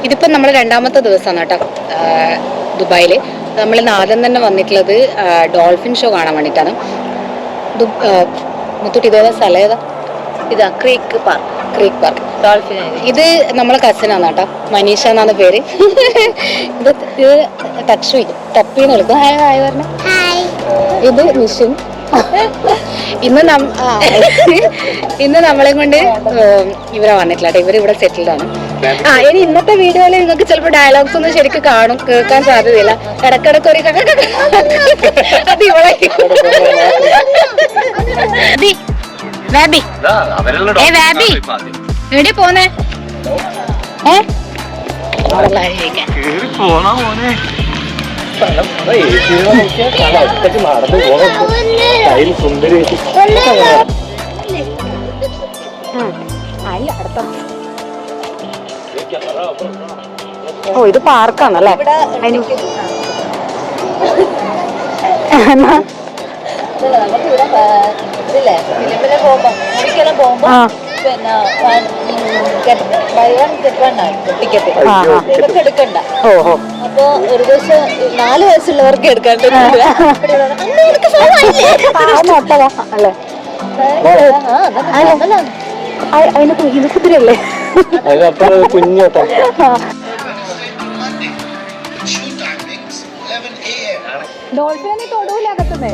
ഇതിപ്പോൾ നമ്മൾ രണ്ടാമത്തെ ദിവസമാണ് കേട്ടോ ദുബായിൽ. നമ്മളിന്ന് ആദ്യം തന്നെ വന്നിട്ടുള്ളത് ഡോൾഫിൻ ഷോ കാണാൻ വേണ്ടിയിട്ടാണ്. മുത്തൂട്ടി ഇതേതാ സ്ഥലം ഏതാ? ഇതാ ക്രീക്ക് പാർക്ക് ഡോൾഫിൻ. ഇത് നമ്മളെ കസിനാണ് കേട്ടോ, മനീഷ എന്നാണ് പേര്. ഇത് തപ്പിന്ന് വിളിക്കും. ഹായ് പറഞ്ഞ. ഇത് മിഷൻ. ഇന്ന് നമ്മളെ കൊണ്ട് ഇവരാ വന്നിട്ടില്ല കേട്ടോ, ഇവരിവിടെ സെറ്റിൽഡ് ആണ്. ഇനി ഇന്നത്തെ വീഡിയോയിൽ നിങ്ങൾക്ക് ചിലപ്പോൾ ഡയലോഗ്സ് ഒന്നും ശരിക്കും കേൾക്കാൻ സാധ്യതയില്ല. ഇടക്കിടക്ക് ഒരു അത് ഇവളെ എവിടെ പോന്നേ? ഓ ഇത് പാർക്കാണല്ലേ? എടുക്കണ്ട. അപ്പൊ ഒരു ദിവസം 4 വയസ്സുള്ളവർക്ക് എടുക്കാണ്ട് അതിന് കുതിരല്ലേ കുഞ്ഞോട്ടാ. ഡോൾഫിനെ തൊടൂല അകത്തുന്നേ.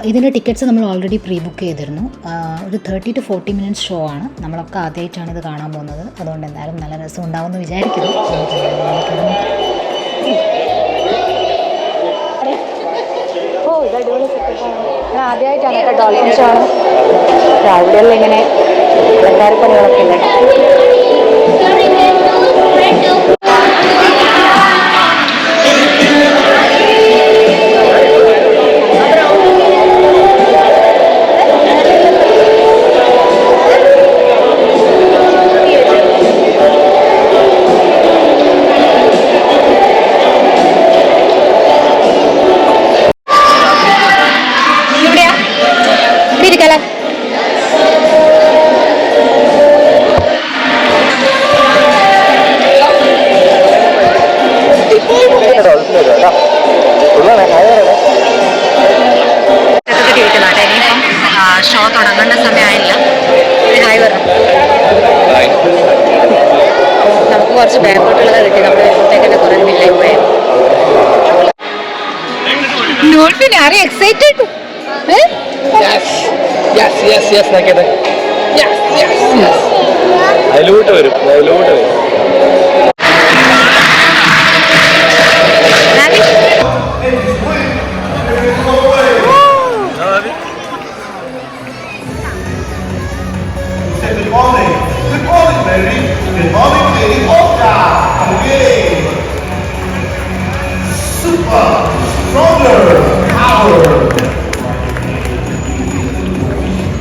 ഇതിൻ്റെ ടിക്കറ്റ്സ് നമ്മൾ ഓൾറെഡി പ്രീ ബുക്ക് ചെയ്തിരുന്നു. ഒരു 30 to 40 മിനിറ്റ്സ് ഷോ ആണ്. നമ്മളൊക്കെ ആദ്യമായിട്ടാണ് ഇത് കാണാൻ പോകുന്നത്. അതുകൊണ്ട് എന്തായാലും നല്ല രസം ഉണ്ടാവുമെന്ന് വിചാരിക്കുന്നു. ഓ ഇത് അടിപൊളി സെറ്റപ്പാണ്. ആദ്യമായിട്ടാണ് കേട്ടോ ഡോൾഫിൻ ഷോ ആണ്. രാവിലെയുള്ള ഇങ്ങനെ ആൾക്കാർപ്പണികളൊക്കെ ഇല്ലേ. ഷോ തുടങ്ങേണ്ട സമയമായില്ല. ഹായ് പറഞ്ഞു. നമുക്ക് കുറച്ച് ബാക്കോട്ടുള്ളത് കിട്ടി. നമ്മൾ വരുമ്പോഴത്തേക്കന്നെ കുറേ ബില്ലായി പോയത്. ഡോൾഫിൻ ആരെ എക്സൈറ്റഡ്? അതിലോട്ട് വരും. Good morning, Mary. Good morning, Lady Oscar. Okay. Super, stronger, power.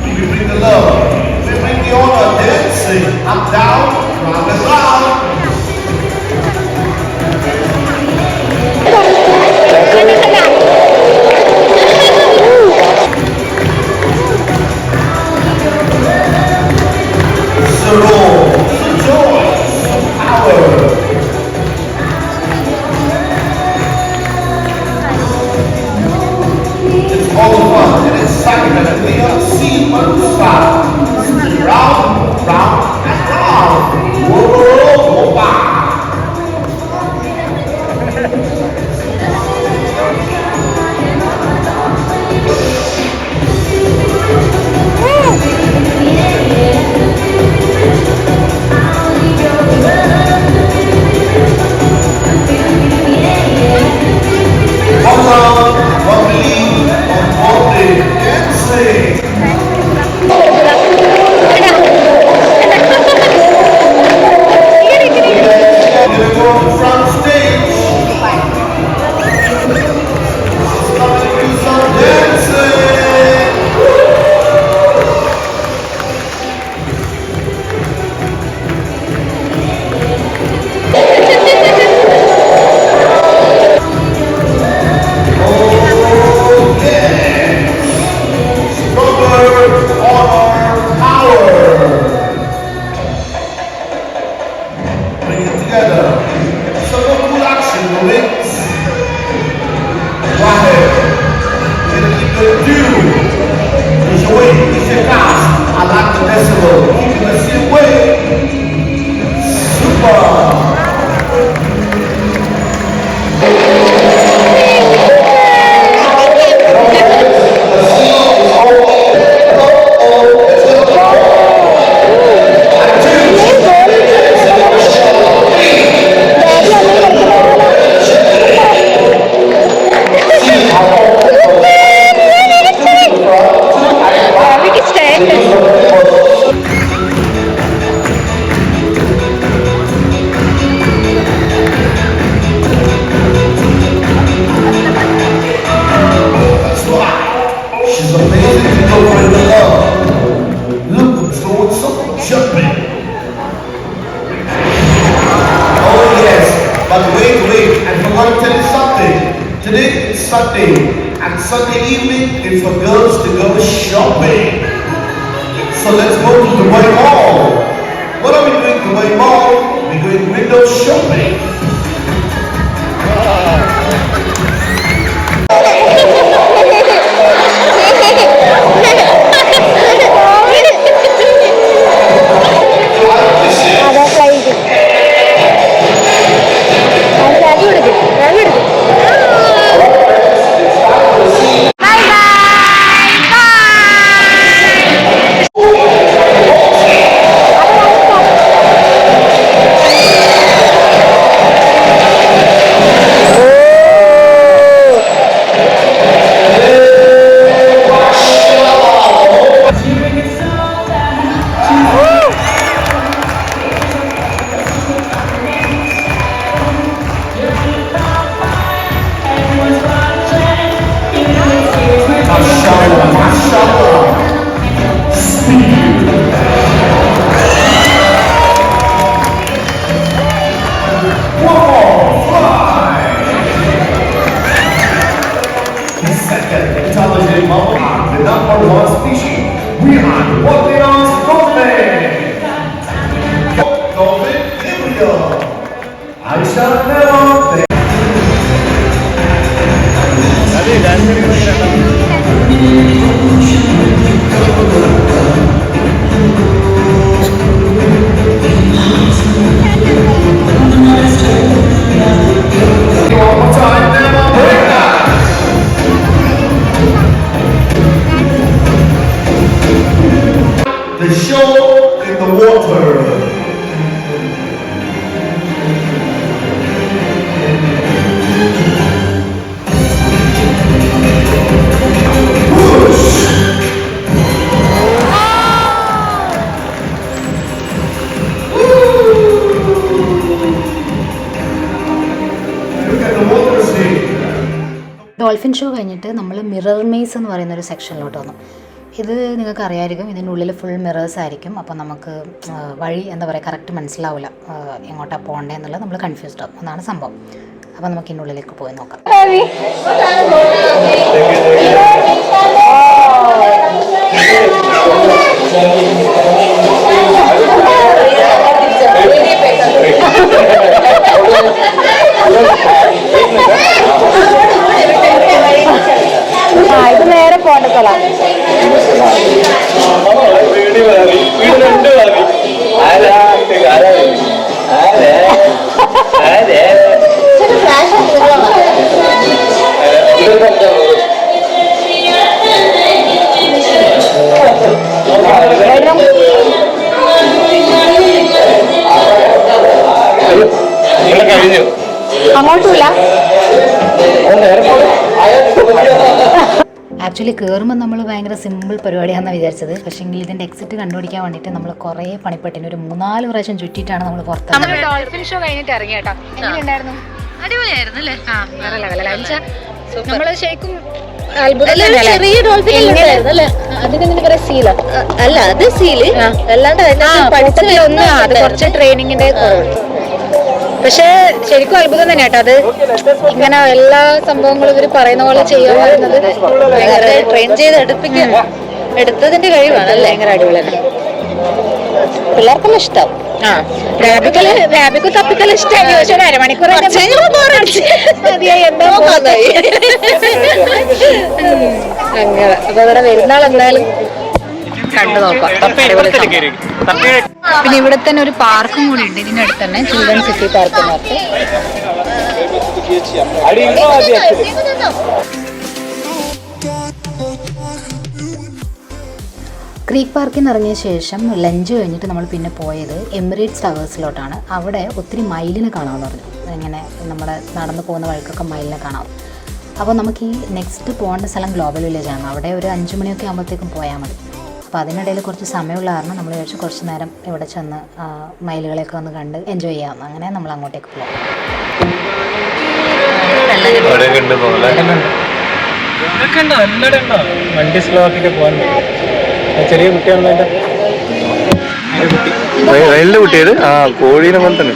We bring the love. We bring the honor. Dancing up, down, round and round. Round, round, and round. That's right. She's amazing to go for the love. Look who's doing some jumping. Oh yes, but wait, I forgot to tell you something. Today is Sunday, and Sunday evening is for girls to go shopping. So let's go to Dubai Mall. What are we doing Dubai Mall? We're going window shopping. The number one species. We are walking on dolphin. Dolphin, here we go. I shall never. One more time, never break that. The show in the water. Dolphin show കഴിഞ്ഞിട്ട് നമ്മൾ mirror maze എന്ന് പറയുന്നൊരു സെക്ഷനിലോട്ട് വന്നു. ഇത് നിങ്ങൾക്ക് അറിയാമായിരിക്കും, ഇതിനുള്ളിൽ full mirrors ആയിരിക്കും. അപ്പോൾ നമുക്ക് വഴി എന്താ പറയുക കറക്റ്റ് മനസ്സിലാവില്ല, എങ്ങോട്ടാണ് പോകേണ്ടതെന്നുള്ളത് നമ്മൾ കൺഫ്യൂസ്ഡ് ആവും. അതാണ് സംഭവം. അപ്പോൾ നമുക്ക് ഇതിനുള്ളിലേക്ക് പോയി നോക്കാം. ഇത് നേരെ പോകണ്ടത്തോളാം. അങ്ങോട്ടുമില്ല. ആക്ച്വലി കയറുമ്പോൾ നമ്മൾ ഭയങ്കര സിമ്പിൾ പരിപാടിയാണെന്ന് വിചാരിച്ചത്. പക്ഷേങ്കിൽ ഇതിൻ്റെ എക്സിറ്റ് കണ്ടുപിടിക്കാൻ വേണ്ടിയിട്ട് നമ്മൾ കുറേ പണിപ്പെട്ടിന് ഒരു 3-4 പ്രാവശ്യം ചുറ്റിയിട്ടാണ് നമ്മൾ പുറത്ത്. ഡോൾഫിൻ ഷോ കഴിഞ്ഞിട്ട് ഇറങ്ങി കേട്ടോ. എങ്ങനെയുണ്ടായിരുന്നു? അടിപൊളിയായിരുന്നു അല്ലേ? ആ വേറെ ലെവലല്ല. നമ്മൾ ശരിക്കും ചെറിയ ഡോൾഫിൻ അതിനെന്തിനു പറയാ സീല അല്ല, അത് സീല് അല്ലാണ്ട് പഠിച്ചതൊന്നും അത് കുറച്ച് ട്രെയിനിങ്ങിന്റെ കുറവുണ്ട്. പക്ഷെ ശരിക്കും അത്ഭുതം തന്നെ കേട്ടോ. അത് ഇങ്ങനെ എല്ലാ സംഭവങ്ങളും ഇവർ പറയുന്ന പോലെ ചെയ്യാൻ പറയുന്നത് ട്രെയിൻ ചെയ്ത് എടുത്തതിന്റെ കഴിവാണല്ലേ. ഭയങ്കര അടിപൊളിയാണ്. പിള്ളേർക്കെല്ലാം ഇഷ്ടം. റാബിക്ക് തപ്പിക്കൽ ഇഷ്ടമായി. പക്ഷെ ഒരു അരമണിക്കൂർ അങ്ങനെ. അപ്പൊ അവിടെ വരുന്നാൾ എന്തായാലും കണ്ടു നോക്കാം. പിന്നെ ഇവിടെ തന്നെ ഒരു പാർക്കും കൂടി ഉണ്ട് ഇതിനടുത്ത് തന്നെ, ചിൽഡ്രൻ സിറ്റി പാർക്ക് എന്ന് പറഞ്ഞിട്ട്. ക്രീക്ക് പാർക്കിൽ നിന്ന് ഇറങ്ങിയ ശേഷം ലഞ്ച് കഴിഞ്ഞിട്ട് നമ്മൾ പിന്നെ പോയത് എമിറേറ്റ്സ് ടവേഴ്സിലോട്ടാണ്. അവിടെ ഒത്തിരി മയിലിനെ കാണാമെന്ന് പറഞ്ഞു. ഇങ്ങനെ നമ്മുടെ നടന്നു പോകുന്ന വഴിക്കൊക്കെ മയിലിനെ കാണാം. അപ്പോൾ നമുക്ക് ഈ നെക്സ്റ്റ് പോകേണ്ട സ്ഥലം ഗ്ലോബൽ വില്ലേജാണ്. അവിടെ ഒരു 5 മണിയൊക്കെ ആകുമ്പോഴത്തേക്കും പോയാൽ മതി. അപ്പോൾ അതിനിടയിൽ കുറച്ച് സമയമുള്ള കാരണം നമ്മൾ വിചാരിച്ചു കുറച്ച് നേരം ഇവിടെ ചെന്ന് മയിലുകളെയൊക്കെ ഒന്ന് കണ്ട് എൻജോയ് ചെയ്യാം. അങ്ങനെ നമ്മൾ അങ്ങോട്ടേക്ക് പോകാം. വണ്ടി സ്ലോ ആക്കിട്ട് പോകാൻ ചെറിയ കുട്ടിയാണല്ലോ റെയിലിന്റെ കുട്ടിയത്. ആ കോഴീനെ പോലെ തന്നെ.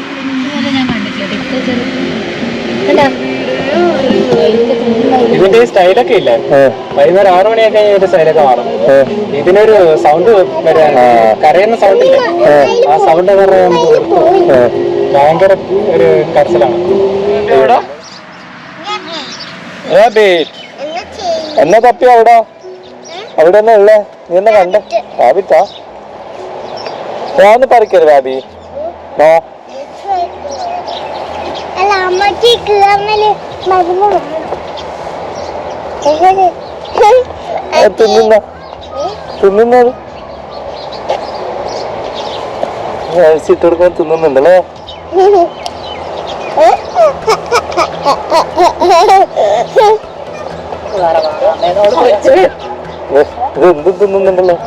ഇതിന്റെ സ്റ്റൈലൊക്കെ ഇല്ല. വൈകുന്നേരം 6 മണിയൊക്കെ കഴിഞ്ഞ ഒരു സ്റ്റൈലൊക്കെ മാറും. ഇതിനൊരു സൗണ്ട് കരയുന്ന സൗണ്ട് ഇല്ലേ, ആ സൗണ്ട് എന്ന് പറഞ്ഞാൽ നമുക്ക് ഭയങ്കര ഒരു കരച്ചിലാണ്. എന്നാ തപ്പി അവിടെ എന്നാ ഉള്ളേ? നീ എന്നാ കണ്ടേ? റാബിറ്റാ? ഞാന്ന് പറിക്കരുത് ബാബി. നോ തിന്നുന്നത് ഇട്ട് കൊടുക്കാൻ തിന്നുന്നുണ്ടല്ലേ? ഇത് എന്ത് തിന്നുന്നുണ്ടല്ലോ?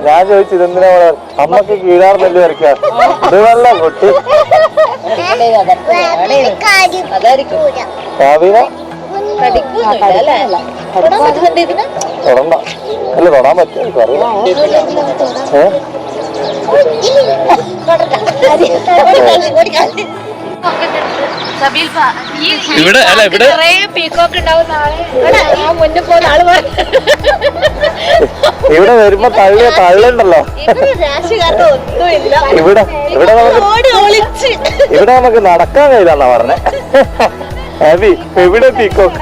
ഞാൻ ചോദിച്ചു ഇതെന്തിനാ അമ്മക്ക് കീഴാർന്നല്ലേ വരയ്ക്ക? ഇത് വെള്ള കുട്ടി തൊടണ്ട. അല്ല തൊടാൻ പറ്റും. ഇവിടെ അല്ല ഇവിടെ ഇവിടെ വരുമ്പോ തള്ളുണ്ടല്ലോ. ഇവിടെ നമുക്ക് നടക്കാൻ കഴിയില്ലെന്നാ പറഞ്ഞേ. അബി എവിടെ പീക്കോക്ക്?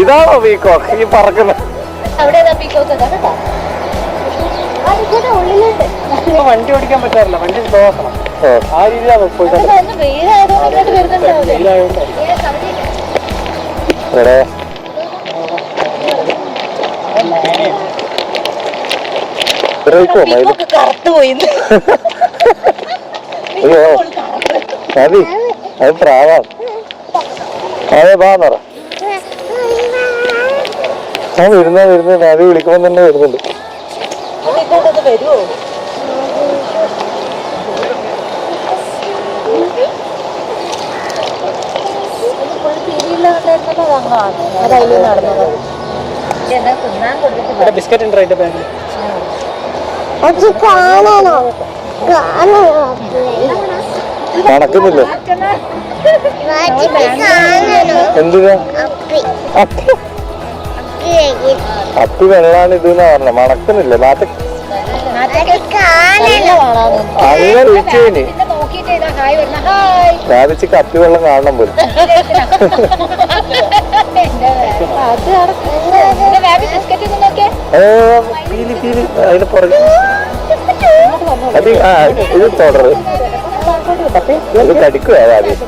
ഇതാണോ പീക്കോക്ക് ഈ പറക്കുന്നത്? വണ്ടി ഓടിക്കാൻ പറ്റാറില്ല, വണ്ടി സ്ലോ ആക്കണം. ആ രീതിയിലാണ് അയ്യോ അതി അത് പ്രാവാണ്. അതെ വാന്നറ ആ വരുന്നത് നദി വിളിക്കുമ്പോൾ തന്നെ വരുന്നുണ്ട്. ബിസ്ക്കറ്റ് ഉണ്ട് അതിന്റെ ബാഗിൽ. നടക്കുന്നില്ല. എന്തിനാ അപ്പി വെള്ളാണ് ഇത് എന്നാ പറഞ്ഞ. മണക്കുന്നില്ല. അങ്ങനെ വിളിച്ചേന് രാവിച്ച് കപ്പി വെള്ളം കാണണം പോലും. അതിന് പുറകെ അത് ഇത് തുടര് ഇത് കടിക്കുക ആദ്യം.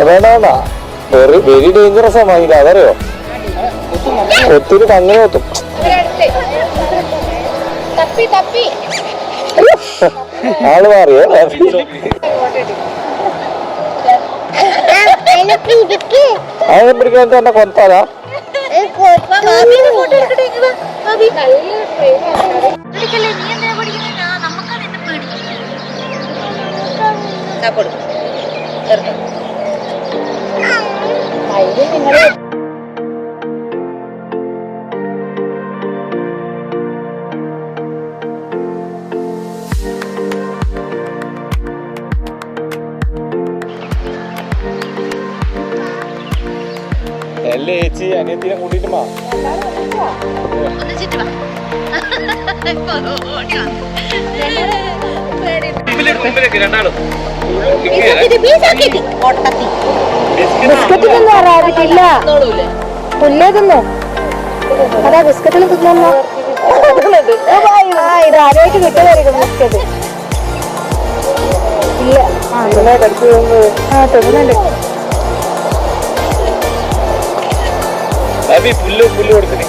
വേണ്ട വെരി ഡേഞ്ചറസ് ആണ് മയില, അതറിയോ? ഒത്തിരി കങ്ങനെ കൊത്തും. ആള് മാറിയോ? അതിനെ പിടിക്കാൻ തന്നെ കൊത്താതാ. അല്ലേ ചേച്ചി അനിയത്തിനെ കൂട്ടിട്ട് വാ. ബിസ്ക്കറ്റ് തിന്നില്ല, പുല്ലേ തിന്നു. അതാ ബിസ്ക്കറ്റിൽ തിന്നു. ഇത് ആദ്യമായിട്ട് കിട്ടുമായിരിക്കും ബിസ്ക്കറ്റ്. ഇല്ല, ആ തിന്നുന്നുണ്ട്. അബി പുല്ല് കൊടുത്തില്ലേ?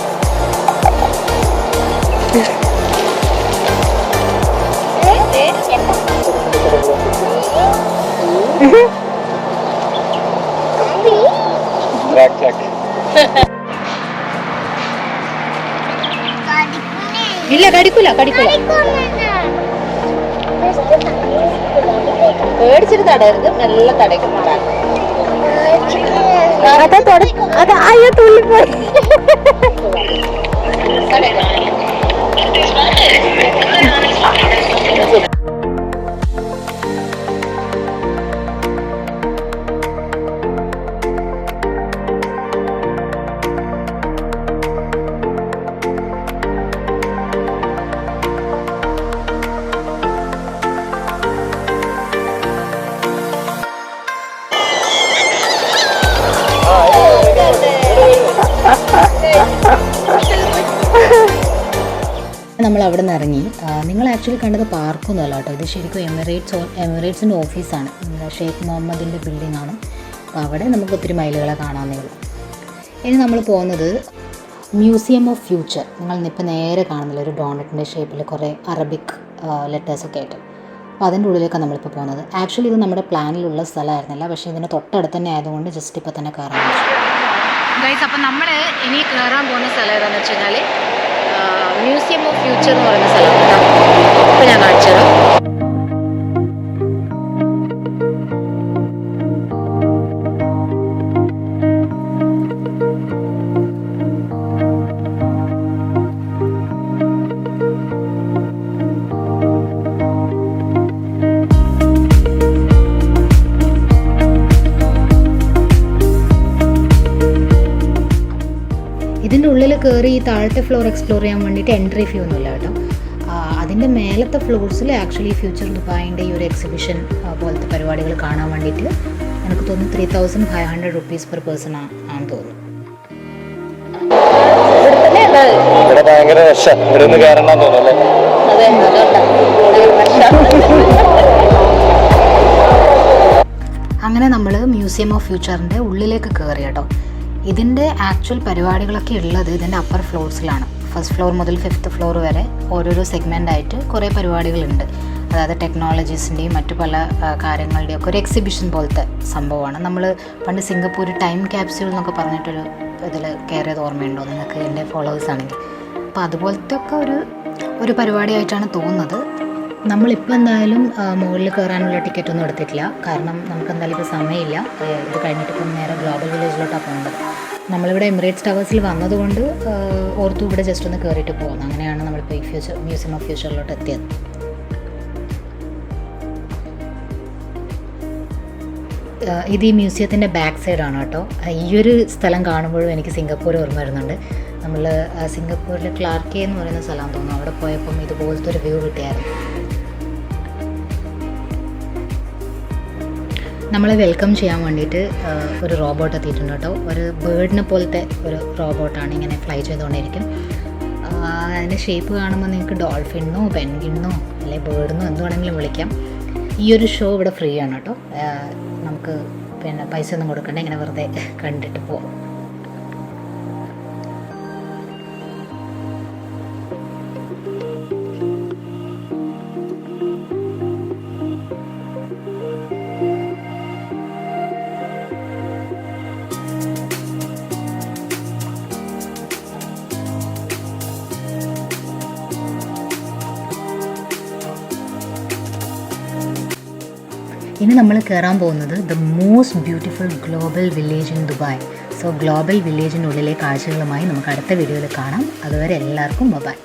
ഇല്ല, കടിക്കൂല. പേടിച്ചിട്ട് തടയരുത്, നല്ല തടയ്ക്ക് മാറാൻ. അയ്യോ തുള്ളിപ്പോയി. നമ്മൾ അവിടെ നിന്ന് ഇറങ്ങി. നിങ്ങൾ ആക്ച്വലി കണ്ടത് പാർക്കൊന്നുമല്ല കേട്ടോ, ഇത് ശരിക്കും എമിറേറ്റ്സിൻ്റെ ഓഫീസാണ്. ഷെയ്ഖ് മുഹമ്മദിൻ്റെ ബിൽഡിംഗ് ആണ്. അപ്പോൾ അവിടെ നമുക്ക് ഒത്തിരി മൈലുകളെ കാണാവുന്നേ ഉള്ളൂ. ഇനി നമ്മൾ പോകുന്നത് മ്യൂസിയം ഓഫ് ഫ്യൂച്ചർ. നിങ്ങൾ ഇപ്പോൾ നേരെ കാണുന്നില്ല, ഒരു ഡോണറ്റിൻ്റെ ഷേപ്പിൽ കുറേ അറബിക് ലെറ്റേഴ്സൊക്കെ ആയിട്ട്. അപ്പോൾ അതിൻ്റെ ഉള്ളിലേക്കാണ് നമ്മളിപ്പോൾ പോകുന്നത്. ആക്ച്വലി ഇത് നമ്മുടെ പ്ലാനിലുള്ള സ്ഥലമായിരുന്നില്ല, പക്ഷേ ഇതിന് തൊട്ടടുത്ത് തന്നെ ആയതുകൊണ്ട് ജസ്റ്റ് ഇപ്പോൾ തന്നെ കയറാൻ പറ്റും. ഗൈസ്, അപ്പോൾ നമ്മൾ ഇനി കയറാൻ പോകുന്ന സ്ഥലം ഏതാണെന്ന് വെച്ച് കഴിഞ്ഞാൽ മ്യൂസിയം ഓഫ് ഫ്യൂച്ചർ എന്ന് പറയുന്ന സ്ഥലം കേട്ടോ. അപ്പോൾ ഞാൻ കാണിച്ചു തരാം. ഇതിൻ്റെ ഉള്ളിൽ കയറി ഈ താഴത്തെ ഫ്ലോർ എക്സ്പ്ലോർ ചെയ്യാൻ വേണ്ടിയിട്ട് എൻട്രി ഫീ ഒന്നുമില്ല കേട്ടോ. അതിൻ്റെ മേലത്തെ ഫ്ലോർസിൽ ആക്ച്വലി ഫ്യൂച്ചർ ദുബായിൻ്റെ ഈ ഒരു എക്സിബിഷൻ പോലത്തെ പരിപാടികൾ കാണാൻ വേണ്ടിയിട്ട് എനിക്ക് തോന്നുന്നു 3500 rupees പെർ പേഴ്സൺ ആണെന്ന് തോന്നുന്നു. ഇവിടെ ഭയങ്കര രസം, ഇവിടെ ഒന്ന് കയറണം തോന്നുന്നു. അങ്ങനെ നമ്മൾ മ്യൂസിയം ഓഫ് ഫ്യൂച്ചറിൻ്റെ ഉള്ളിലേക്ക് കയറി കേട്ടോ. ഇതിൻ്റെ ആക്ച്വൽ പരിപാടികളൊക്കെ ഉള്ളത് ഇതിൻ്റെ അപ്പർ ഫ്ലോർസിലാണ്. ഫസ്റ്റ് ഫ്ലോർ മുതൽ 5th ഫ്ലോർ വരെ ഓരോരോ സെഗ്മെൻ്റായിട്ട് കുറേ പരിപാടികളുണ്ട്. അതായത് ടെക്നോളജീസിൻ്റെയും മറ്റു പല കാര്യങ്ങളുടെയും ഒക്കെ ഒരു എക്സിബിഷൻ പോലത്തെ സംഭവമാണ്. നമ്മൾ പണ്ട് സിംഗപ്പൂർ ടൈം ക്യാപ്സ്യൂൾ എന്നൊക്കെ പറഞ്ഞിട്ടൊരു ഇതിൽ കയറിയത് ഓർമ്മയുണ്ടോ നിങ്ങൾക്ക്, എൻ്റെ ഫോളോവേഴ്സ് ആണെങ്കിൽ? അപ്പോൾ അതുപോലത്തെ ഒക്കെ ഒരു പരിപാടിയായിട്ടാണ് തോന്നുന്നത്. നമ്മളിപ്പോൾ എന്തായാലും മുകളിൽ കയറാനുള്ള ടിക്കറ്റൊന്നും എടുത്തിട്ടില്ല, കാരണം നമുക്ക് എന്തായാലും ഇപ്പോൾ സമയമില്ല. ഇത് കഴിഞ്ഞിട്ട് ഇപ്പം നേരെ ഗ്ലോബൽ വില്ലേജിലോട്ടാണ് പോകുന്നത്. നമ്മളിവിടെ എമിറേറ്റ്സ് ടവേഴ്സിൽ വന്നതുകൊണ്ട് ഓർത്തു ഇവിടെ ജസ്റ്റ് ഒന്ന് കയറിയിട്ട് പോകുന്നു. അങ്ങനെയാണ് നമ്മളിപ്പോൾ ഈ മ്യൂസിയം ഓഫ് ഫ്യൂച്ചറിലോട്ട് എത്തിയത്. ഇത് ഈ മ്യൂസിയത്തിൻ്റെ ബാക്ക് സൈഡാണ് കേട്ടോ. ഈ ഒരു സ്ഥലം കാണുമ്പോഴും എനിക്ക് സിംഗപ്പൂർ ഓർമ്മ വരുന്നുണ്ട്. നമ്മൾ സിംഗപ്പൂരിൽ ക്ലാർക്കെ എന്ന് പറയുന്ന സ്ഥലം തോന്നുന്നു, അവിടെ പോയപ്പം ഇതുപോലത്തെ ഒരു വ്യൂ കിട്ടിയായിരുന്നു. നമ്മളെ വെൽക്കം ചെയ്യാൻ വേണ്ടിയിട്ട് ഒരു റോബോട്ട് എത്തിയിട്ടുണ്ട് കേട്ടോ. ഒരു ബേർഡിനെ പോലത്തെ ഒരു റോബോട്ടാണ്, ഇങ്ങനെ ഫ്ലൈ ചെയ്തുകൊണ്ടിരിക്കും. അതിൻ്റെ ഷേപ്പ് കാണുമ്പോൾ നിങ്ങൾക്ക് ഡോൾഫിനോ പെൻഗിനോ അല്ലെങ്കിൽ ബേർഡിനോ എന്ത് വേണമെങ്കിലും വിളിക്കാം. ഈ ഒരു ഷോ ഇവിടെ ഫ്രീ ആണ് കേട്ടോ. നമുക്ക് പിന്നെ പൈസ ഒന്നും കൊടുക്കണ്ട, ഇങ്ങനെ വെറുതെ കണ്ടിട്ട് പോകാം. ഇനി നമ്മൾ കയറാൻ പോകുന്നത് the most beautiful global village in Dubai. So global വില്ലേജിനുള്ളിലെ കാഴ്ചകളുമായി നമുക്ക് അടുത്ത വീഡിയോയിൽ കാണാം. അതുവരെ എല്ലാവർക്കും ബൈ.